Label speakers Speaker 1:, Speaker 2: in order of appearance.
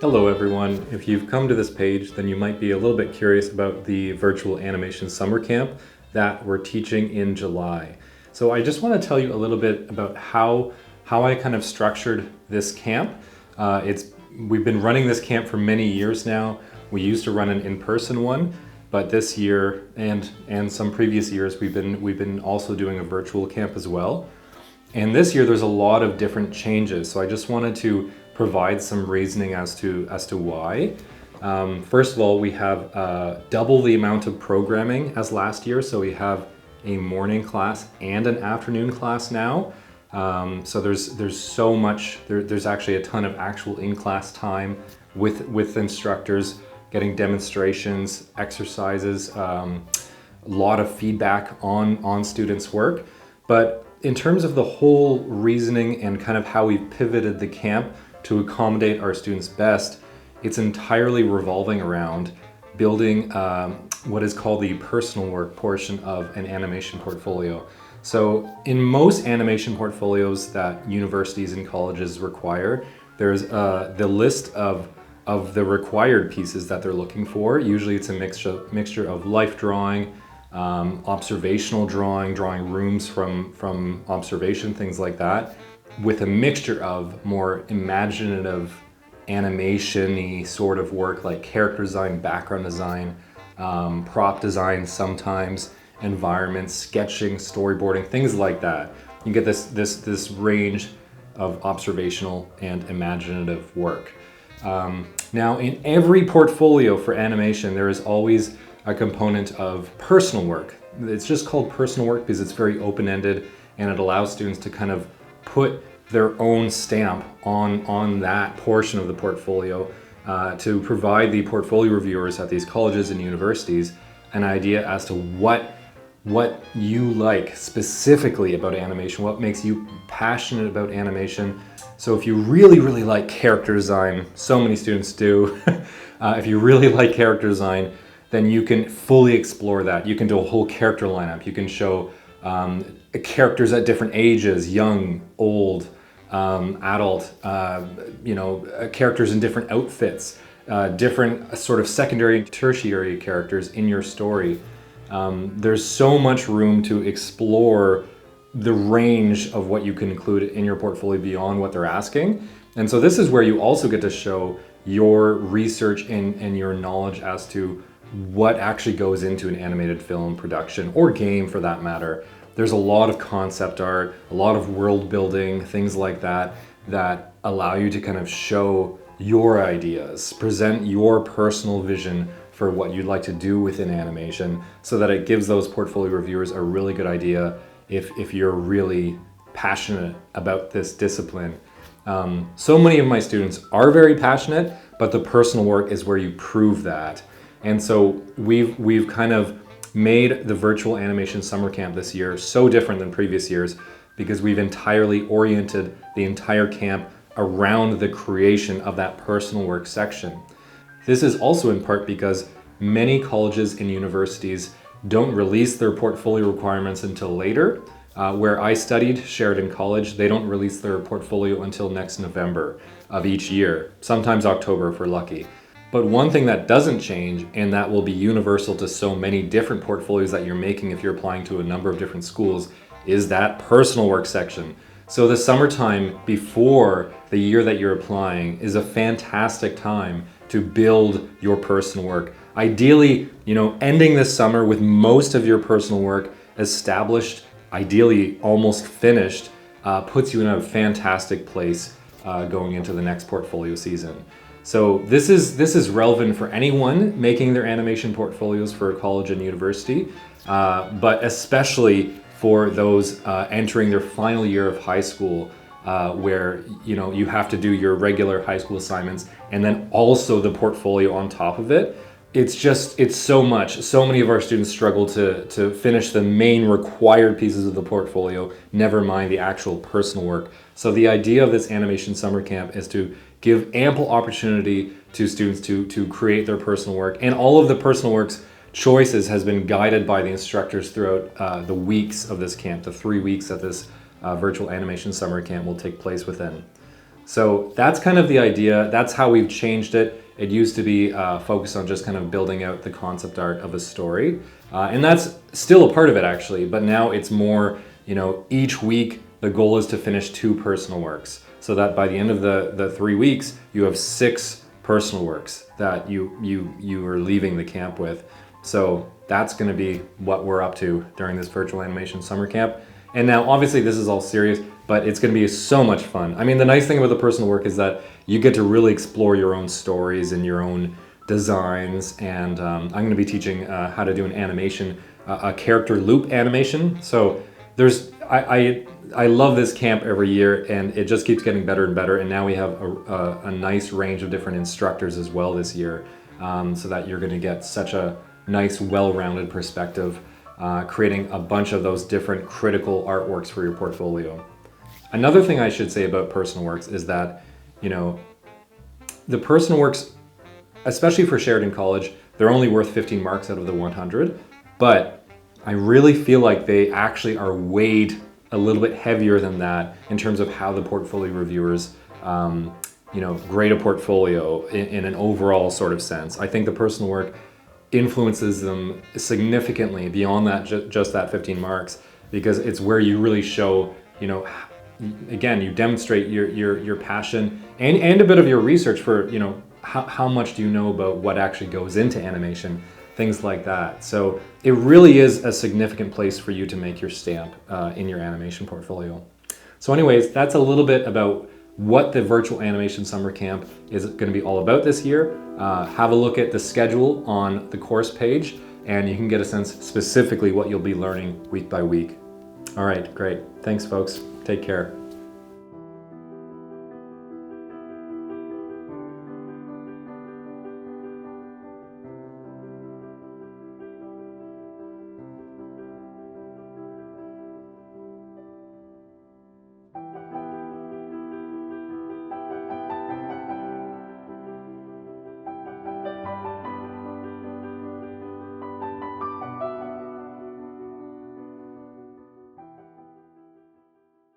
Speaker 1: Hello everyone. If you've come to this page, then you might be a little bit curious about the virtual animation summer camp that we're teaching in July. So I just want to tell you a little bit about how I kind of structured this camp. We've been running this camp for many years now. We used to run an in-person one, but this year and some previous years we've been also doing a virtual camp as well. And this year there's a lot of different changes. So I just wanted to provide some reasoning as to why. First of all, we have double the amount of programming as last year. So we have a morning class and an afternoon class now. So there's so much, there's actually a ton of actual in-class time with instructors, getting demonstrations, exercises, a lot of feedback on students' work. But in terms of the whole reasoning and kind of how we've pivoted the camp to accommodate our students best, it's entirely revolving around building what is called the personal work portion of an animation portfolio. So in most animation portfolios that universities and colleges require, there's the list of the required pieces that they're looking for. Usually it's a mixture of life drawing, observational drawing rooms from observation, things like that, with a mixture of more imaginative, animation-y sort of work like character design, background design, prop design sometimes, environments, sketching, storyboarding, things like that. You get this range of observational and imaginative work. Now, in every portfolio for animation, there is always a component of personal work. It's just called personal work because it's very open-ended and it allows students to kind of put their own stamp on that portion of the portfolio to provide the portfolio reviewers at these colleges and universities an idea as to what you like specifically about animation, what makes you passionate about animation. So if you really like character design, so many students do, if you really like character design, then you can fully explore that. You can do a whole character lineup. You can show characters at different ages, young, old, adult, characters in different outfits, different sort of secondary and tertiary characters in your story. There's so much room to explore the range of what you can include in your portfolio beyond what they're asking. And so this is where you also get to show your research and your knowledge as to what actually goes into an animated film production, or game for that matter. There's a lot of concept art, a lot of world building, things like that, that allow you to kind of show your ideas, present your personal vision for what you'd like to do within animation, so that it gives those portfolio reviewers a really good idea if you're really passionate about this discipline. So many of my students are very passionate, but the personal work is where you prove that. And so we've kind of made the virtual animation summer camp this year so different than previous years because we've entirely oriented the entire camp around the creation of that personal work section. This is also in part because many colleges and universities don't release their portfolio requirements until later. Where I studied, Sheridan College, they don't release their portfolio until next November of each year, sometimes October if we're lucky. But one thing that doesn't change, and that will be universal to so many different portfolios that you're making if you're applying to a number of different schools, is that personal work section. So the summertime before the year that you're applying is a fantastic time to build your personal work. Ideally, ending this summer with most of your personal work established, ideally almost finished, puts you in a fantastic place going into the next portfolio season. So this is relevant for anyone making their animation portfolios for a college and university, but especially for those entering their final year of high school, where you have to do your regular high school assignments and then also the portfolio on top of it. It's so much. So many of our students struggle to finish the main required pieces of the portfolio, never mind the actual personal work. So the idea of this animation summer camp is to give ample opportunity to students to create their personal work. And all of the personal works choices has been guided by the instructors throughout the weeks of this camp, the 3 weeks that this virtual animation summer camp will take place within. So that's kind of the idea. That's how we've changed it. It used to be focused on just kind of building out the concept art of a story. And that's still a part of it actually, but now it's more, each week the goal is to finish 2 personal works. So that by the end of the 3 weeks, you have 6 personal works that you are leaving the camp with. So that's gonna be what we're up to during this virtual animation summer camp. And now obviously this is all serious, but it's gonna be so much fun. I mean, the nice thing about the personal work is that you get to really explore your own stories and your own designs. And I'm gonna be teaching how to do an animation, a character loop animation. So I love this camp every year, and it just keeps getting better and better. And now we have a nice range of different instructors as well this year, so that you're gonna get such a nice, well-rounded perspective, creating a bunch of those different critical artworks for your portfolio. Another thing I should say about personal works is that, the personal works, especially for Sheridan College, they're only worth 15 marks out of the 100, but I really feel like they actually are weighed a little bit heavier than that in terms of how the portfolio reviewers, grade a portfolio in an overall sort of sense. I think the personal work influences them significantly beyond that, just that 15 marks, because it's where you really show, again, you demonstrate your passion and a bit of your research for, how much do you know about what actually goes into animation, things like that. So it really is a significant place for you to make your stamp in your animation portfolio. So anyways, that's a little bit about what the virtual animation summer camp is going to be all about this year. Have a look at the schedule on the course page, and you can get a sense specifically what you'll be learning week by week. All right, great. Thanks, folks. Take care.